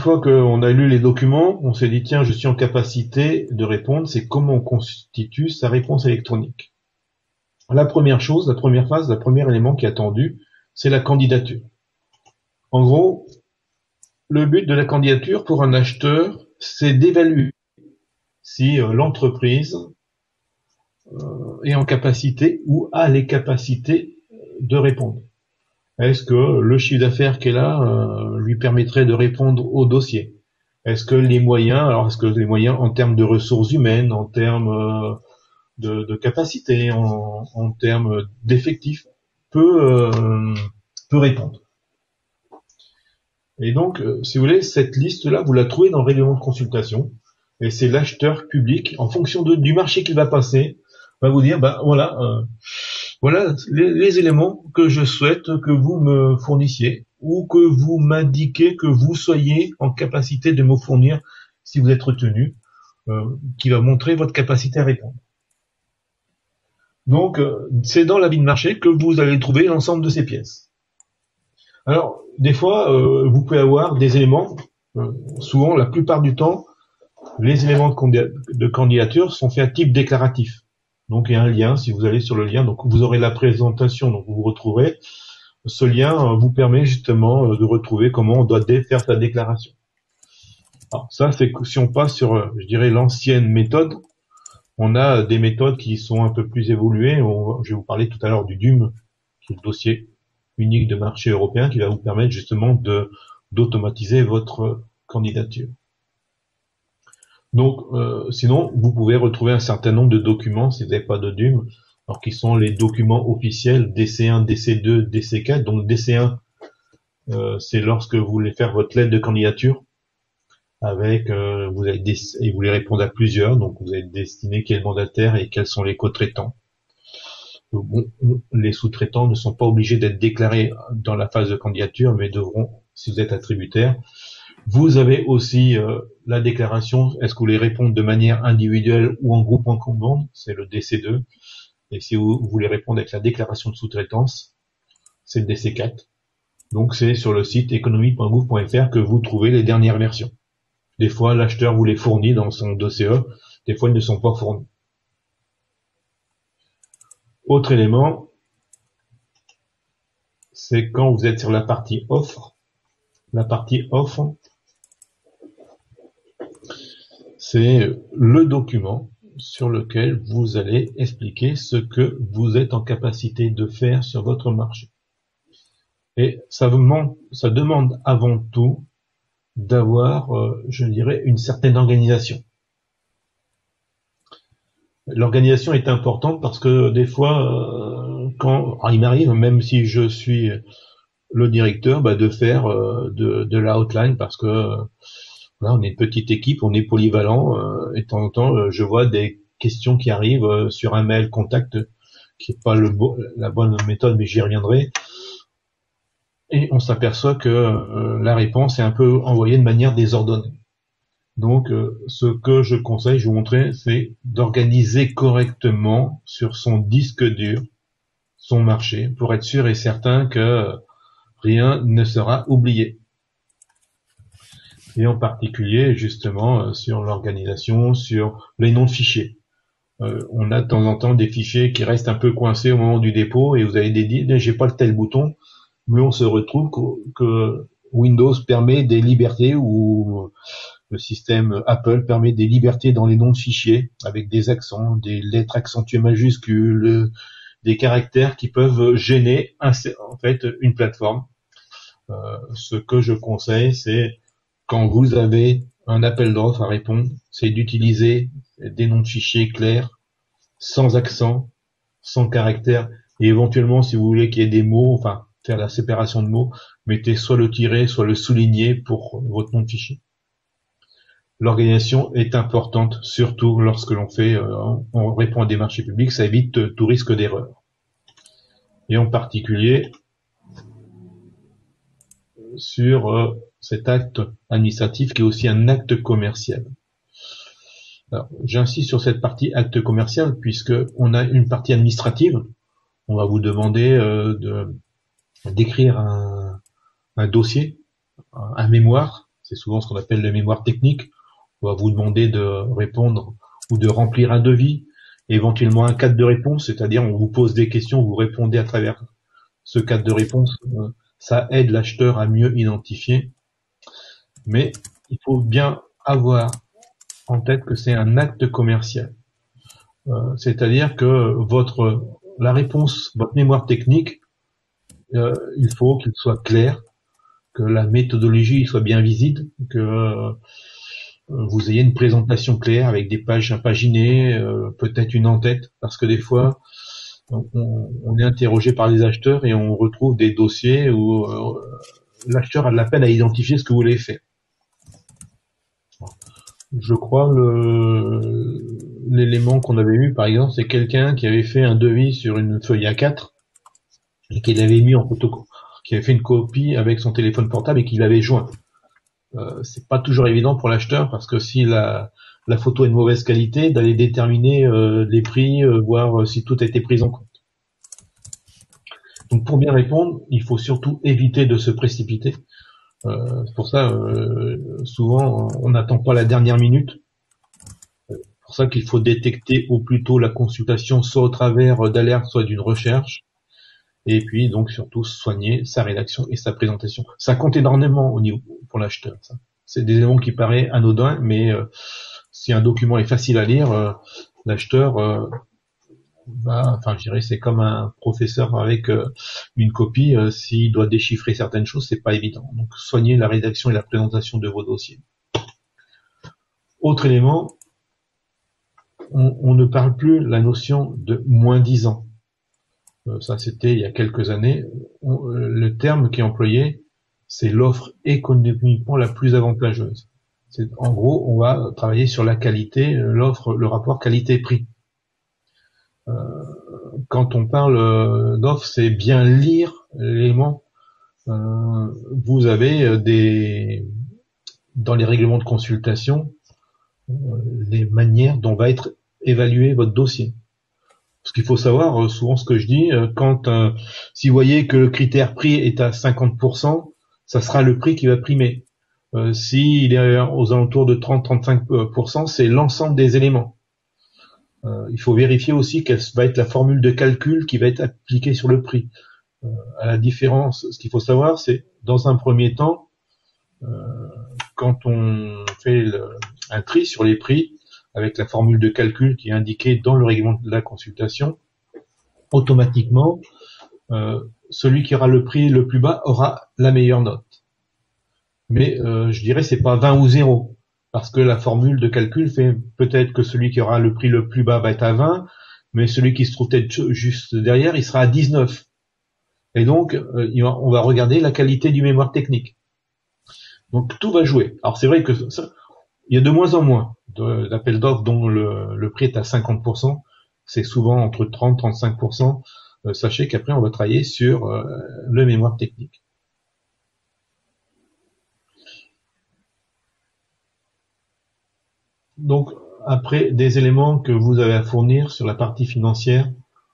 fois qu'on a lu les documents, on s'est dit tiens, je suis en capacité de répondre, c'est comment on constitue sa réponse électronique. La première chose, la première phase, le premier élément qui est attendu, c'est la candidature. En gros, le but de la candidature pour un acheteur, c'est d'évaluer si l'entreprise est en capacité ou a les capacités de répondre. Est-ce que le chiffre d'affaires qu'elle a lui permettrait de répondre au dossier? Est-ce que les moyens, en termes de ressources humaines, en termes de capacité, en termes d'effectifs, peut répondre? Et donc, si vous voulez, cette liste-là, vous la trouvez dans le règlement de consultation, et c'est l'acheteur public, en fonction du marché qu'il va passer, va vous dire, voilà les éléments que je souhaite que vous me fournissiez, ou que vous m'indiquez que vous soyez en capacité de me fournir si vous êtes retenu, qui va montrer votre capacité à répondre. Donc, c'est dans l'avis de marché que vous allez trouver l'ensemble de ces pièces. Alors, des fois, vous pouvez avoir des éléments, souvent, la plupart du temps, les éléments de candidature sont faits à type déclaratif. Donc, il y a un lien, si vous allez sur le lien, donc vous aurez la présentation, donc vous vous retrouverez. Ce lien vous permet justement de retrouver comment on doit faire sa déclaration. Alors, ça, c'est si on passe sur, je dirais, l'ancienne méthode, on a des méthodes qui sont un peu plus évoluées. Je vais vous parler tout à l'heure du DUM, qui est le dossier unique de marché européen, qui va vous permettre justement d'automatiser votre candidature. Donc, sinon, vous pouvez retrouver un certain nombre de documents, si vous n'avez pas de DUM, alors qui sont les documents officiels DC1, DC2, DC4. Donc, DC1, c'est lorsque vous voulez faire votre lettre de candidature, avec vous voulez répondre à plusieurs, donc vous allez destiner quel mandataire et quels sont les co-traitants. Bon, les sous-traitants ne sont pas obligés d'être déclarés dans la phase de candidature, mais devront, si vous êtes attributaire. Vous avez aussi la déclaration, est-ce que vous voulez répondre de manière individuelle ou en groupe ou en commande, c'est le DC2. Et si vous voulez répondre avec la déclaration de sous-traitance, c'est le DC4. Donc c'est sur le site économie.gouv.fr que vous trouvez les dernières versions. Des fois, l'acheteur vous les fournit dans son dossier, des fois ils ne sont pas fournis. Autre élément, c'est quand vous êtes sur la partie offre. La partie offre, c'est le document sur lequel vous allez expliquer ce que vous êtes en capacité de faire sur votre marché. Et ça demande avant tout d'avoir, je dirais, une certaine organisation. L'organisation est importante parce que des fois, il m'arrive, même si je suis le directeur, de faire de la outline parce que là, on est une petite équipe, on est polyvalent, et de temps en temps, je vois des questions qui arrivent sur un mail contact, qui est pas la bonne méthode, mais j'y reviendrai. Et on s'aperçoit que la réponse est un peu envoyée de manière désordonnée. Donc, ce que je conseille, je vous montrer, c'est d'organiser correctement sur son disque dur son marché pour être sûr et certain que rien ne sera oublié. Et en particulier, justement, sur l'organisation, sur les noms de fichiers. On a de temps en temps des fichiers qui restent un peu coincés au moment du dépôt et vous avez dit, j'ai pas le tel bouton, mais on se retrouve que Windows permet des libertés ou le système Apple permet des libertés dans les noms de fichiers avec des accents, des lettres accentuées majuscules, des caractères qui peuvent gêner en fait une plateforme. Ce que je conseille, c'est quand vous avez un appel d'offres à répondre, c'est d'utiliser des noms de fichiers clairs, sans accent, sans caractère, et éventuellement, si vous voulez qu'il y ait des mots, enfin, faire la séparation de mots, mettez soit le tiret, soit le souligné pour votre nom de fichier. L'organisation est importante, surtout lorsque on répond à des marchés publics, ça évite tout risque d'erreur. Et en particulier, sur cet acte administratif qui est aussi un acte commercial. Alors, j'insiste sur cette partie acte commercial puisque on a une partie administrative. On va vous demander d'écrire un dossier, un mémoire, c'est souvent ce qu'on appelle la mémoire technique. On va vous demander de répondre ou de remplir un devis, éventuellement un cadre de réponse, c'est-à-dire on vous pose des questions, vous répondez à travers ce cadre de réponse. Ça aide l'acheteur à mieux identifier. Mais il faut bien avoir en tête que c'est un acte commercial. C'est-à-dire que la réponse, votre mémoire technique, il faut qu'il soit clair, que la méthodologie soit bien visible, que vous ayez une présentation claire avec des pages impaginées, peut-être une en-tête, parce que des fois, on est interrogé par les acheteurs et on retrouve des dossiers où l'acheteur a de la peine à identifier ce que vous voulez faire. Je crois l'élément qu'on avait eu, par exemple, c'est quelqu'un qui avait fait un devis sur une feuille A4 et qu'il avait mis en photo, qui avait fait une copie avec son téléphone portable et qu'il avait joint. C'est pas toujours évident pour l'acheteur parce que si la photo est de mauvaise qualité, d'aller déterminer les prix, voir si tout a été pris en compte. Donc pour bien répondre, il faut surtout éviter de se précipiter. C'est pour ça, souvent, on n'attend pas la dernière minute. C'est pour ça qu'il faut détecter au plus tôt la consultation, soit au travers d'alertes, soit d'une recherche. Et puis, donc, surtout, soigner sa rédaction et sa présentation. Ça compte énormément au niveau pour l'acheteur. C'est des éléments qui paraissent anodins, mais si un document est facile à lire, l'acheteur enfin, je dirais, c'est comme un professeur avec une copie. S'il doit déchiffrer certaines choses, c'est pas évident. Donc, soignez la rédaction et la présentation de vos dossiers. Autre élément, on ne parle plus la notion de moins 10 ans. Ça, c'était il y a quelques années. Le terme qui est employé, c'est l'offre économiquement la plus avantageuse. En gros, on va travailler sur la qualité, l'offre, le rapport qualité-prix. Quand on parle d'offre, c'est bien lire l'élément. Vous avez dans les règlements de consultation, les manières dont va être évalué votre dossier. Parce qu'il faut savoir, souvent ce que je dis, si vous voyez que le critère prix est à 50%, ça sera le prix qui va primer. S'il est aux alentours de 30-35%, c'est l'ensemble des éléments. Il faut vérifier aussi quelle va être la formule de calcul qui va être appliquée sur le prix. À la différence, ce qu'il faut savoir, c'est dans un premier temps, quand on fait un tri sur les prix, avec la formule de calcul qui est indiquée dans le règlement de la consultation, automatiquement, celui qui aura le prix le plus bas aura la meilleure note. Mais je dirais c'est pas 20 ou 0, parce que la formule de calcul fait peut-être que celui qui aura le prix le plus bas va être à 20, mais celui qui se trouve peut-être juste derrière, il sera à 19. Et donc, on va regarder la qualité du mémoire technique. Donc tout va jouer. Alors c'est vrai que il y a de moins en moins d'appels d'offres dont le prix est à 50%. C'est souvent entre 30-35%. Sachez qu'après, on va travailler sur le mémoire technique. Donc, après, des éléments que vous avez à fournir sur la partie financière,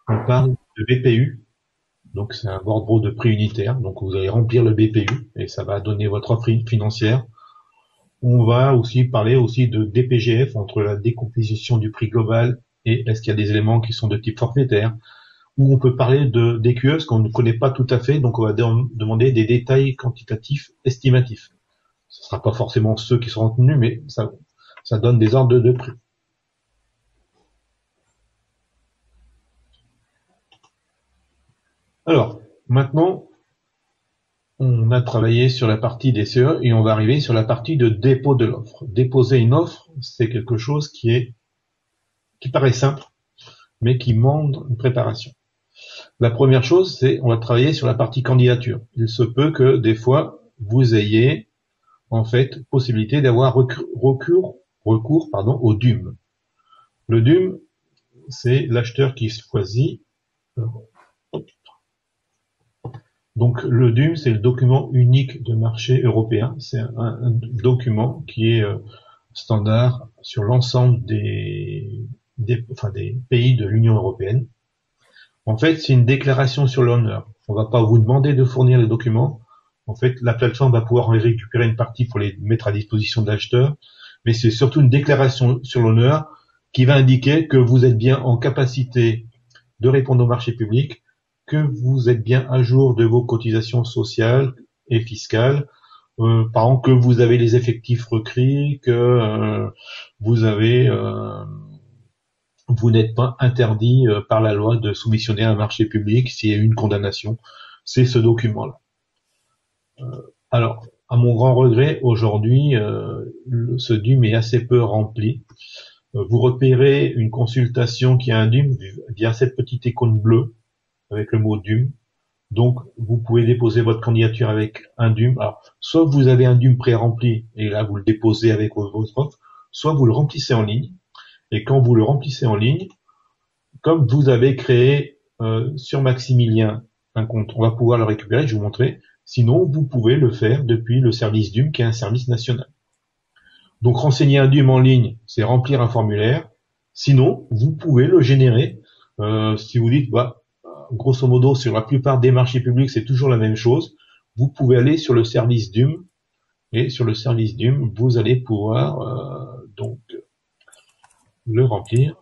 on parle de BPU. Donc, c'est un bordereau de prix unitaire. Donc, vous allez remplir le BPU et ça va donner votre offre financière. On va aussi parler aussi de DPGF, entre la décomposition du prix global et est-ce qu'il y a des éléments qui sont de type forfaitaire. Ou on peut parler de DQE, ce qu'on ne connaît pas tout à fait. Donc, on va demander des détails quantitatifs estimatifs. Ce ne sera pas forcément ceux qui seront retenus, mais ça donne des ordres de prix. Alors, maintenant, on a travaillé sur la partie des CE et on va arriver sur la partie de dépôt de l'offre. Déposer une offre, c'est quelque chose qui paraît simple, mais qui demande une préparation. La première chose, c'est on va travailler sur la partie candidature. Il se peut que des fois, vous ayez en fait possibilité d'avoir recours au DUM. Le DUM, c'est l'acheteur qui choisit. Donc le DUM, c'est le document unique de marché européen. C'est un document qui est standard sur l'ensemble des pays de l'Union européenne. En fait, c'est une déclaration sur l'honneur. On va pas vous demander de fournir les documents. En fait, la plateforme va pouvoir en récupérer une partie pour les mettre à disposition de l'acheteur, mais c'est surtout une déclaration sur l'honneur qui va indiquer que vous êtes bien en capacité de répondre au marché public, que vous êtes bien à jour de vos cotisations sociales et fiscales, par exemple que vous avez les effectifs requis, que vous avez vous n'êtes pas interdit par la loi de soumissionner à un marché public s'il y a eu une condamnation. C'est ce document-là. Alors, à mon grand regret, aujourd'hui, ce DUM est assez peu rempli. Vous repérez une consultation qui a un DUM via cette petite icône bleue avec le mot DUM. Donc, vous pouvez déposer votre candidature avec un DUM. Alors, soit vous avez un DUM pré-rempli et là, vous le déposez avec votre offre, soit vous le remplissez en ligne. Et quand vous le remplissez en ligne, comme vous avez créé sur Maximilien un compte, on va pouvoir le récupérer, je vais vous montrer. Sinon, vous pouvez le faire depuis le service DUM, qui est un service national. Donc, renseigner un DUM en ligne, c'est remplir un formulaire. Sinon, vous pouvez le générer. Si vous dites, grosso modo, sur la plupart des marchés publics, c'est toujours la même chose. Vous pouvez aller sur le service DUM. Et sur le service DUM, vous allez pouvoir donc le remplir.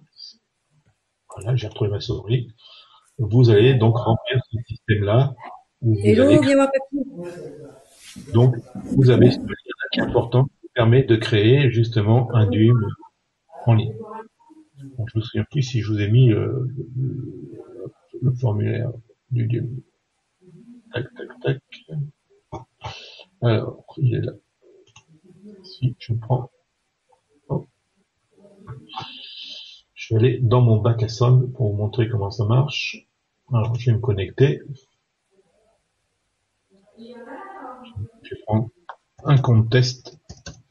Voilà, j'ai retrouvé ma souris. Vous allez donc remplir ce système-là. Hello, viens voir papy. Donc, vous avez ce lien qui est important, qui permet de créer justement un DUM en ligne. Donc, je me souviens plus si je vous ai mis le formulaire du DUM. Tac, tac, tac. Alors, il est là. Si je prends, hop. Je vais aller dans mon bac à somme pour vous montrer comment ça marche. Alors, je vais me connecter. Je vais prendre un compte test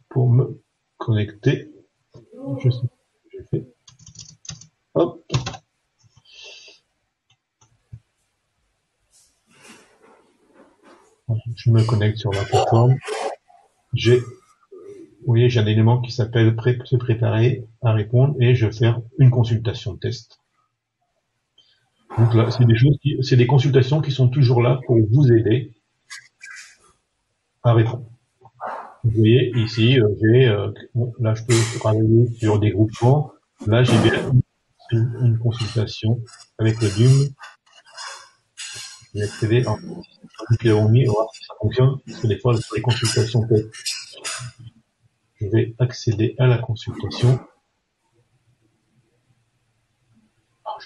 pour me connecter. Je sais ce que j'ai fait. Hop. Je me connecte sur la plateforme. Vous voyez, j'ai un élément qui s'appelle se préparer à répondre et je vais faire une consultation de test. Donc là, c'est des consultations qui sont toujours là pour vous aider à répondre. Vous voyez, ici, là, je peux travailler sur des groupements. Là, j'ai bien une consultation avec le DUM. Je vais accéder en on va voir si ça fonctionne, parce que des fois, sur les consultations test, je vais accéder à la consultation. Alors,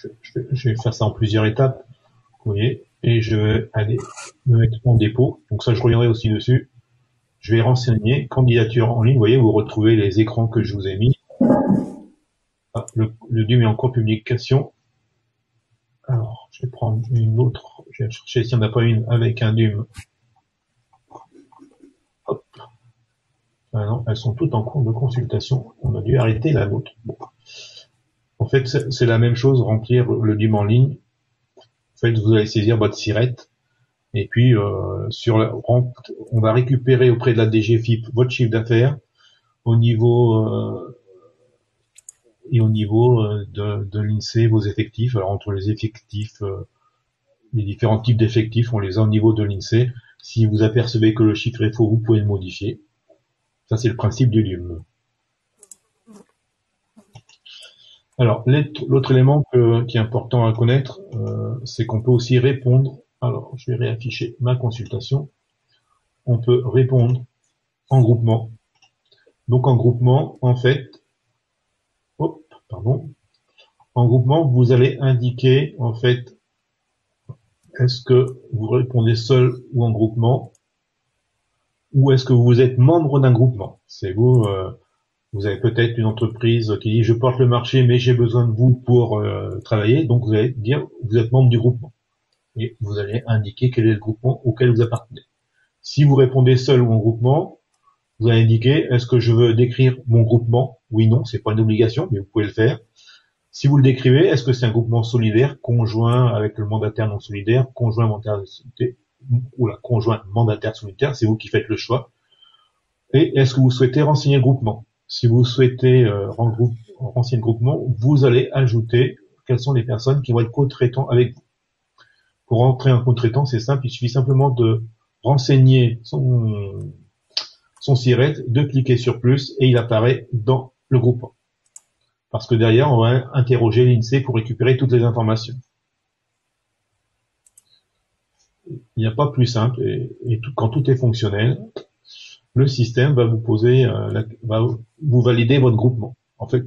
je vais faire ça en plusieurs étapes, vous voyez, et je vais aller me mettre en dépôt. Donc ça, je reviendrai aussi dessus. Je vais renseigner candidature en ligne. Vous voyez, vous retrouvez les écrans que je vous ai mis. Le DUM est en cours de publication. Alors, je vais prendre une autre. Je vais chercher s'il n'y en a pas une avec un DUM. Hop. Ah non, elles sont toutes en cours de consultation. On a dû arrêter la nôtre. Bon. En fait, c'est la même chose, remplir le DUM en ligne. En fait, vous allez saisir votre SIRET. Et puis, on va récupérer auprès de la DGFiP votre chiffre d'affaires au niveau de l'INSEE, vos effectifs. Alors, entre les effectifs, les différents types d'effectifs, on les a au niveau de l'INSEE. Si vous apercevez que le chiffre est faux, vous pouvez le modifier. Ça, c'est le principe du DUM. Alors, l'autre élément qui est important à connaître, c'est qu'on peut aussi répondre. Alors, je vais réafficher ma consultation. On peut répondre en groupement. Donc, en groupement, en fait, en groupement, vous allez indiquer, en fait, est-ce que vous répondez seul ou en groupement, ou est-ce que vous êtes membre d'un groupement. C'est vous, vous avez peut-être une entreprise qui dit je porte le marché, mais j'ai besoin de vous pour travailler. Donc, vous allez dire vous êtes membre du groupement. Et vous allez indiquer quel est le groupement auquel vous appartenez. Si vous répondez seul ou en groupement, vous allez indiquer est-ce que je veux décrire mon groupement? Oui, non, c'est pas une obligation, mais vous pouvez le faire. Si vous le décrivez, est-ce que c'est un groupement solidaire, conjoint avec le mandataire non solidaire, conjoint mandataire solitaire, c'est vous qui faites le choix. Et est-ce que vous souhaitez renseigner le groupement? Si vous souhaitez renseigner le groupement, vous allez ajouter quelles sont les personnes qui vont être co-traitants avec vous. Pour entrer en co-traitant, c'est simple, il suffit simplement de renseigner son SIRET, de cliquer sur plus et il apparaît dans le groupement. Parce que derrière, on va interroger l'INSEE pour récupérer toutes les informations. Il n'y a pas plus simple et quand tout est fonctionnel, le système va vous va vous valider votre groupement. En fait,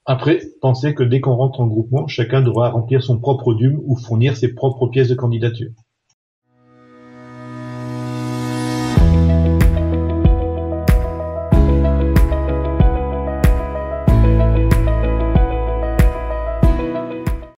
après, pensez que dès qu'on rentre en groupement, chacun devra remplir son propre DUM ou fournir ses propres pièces de candidature.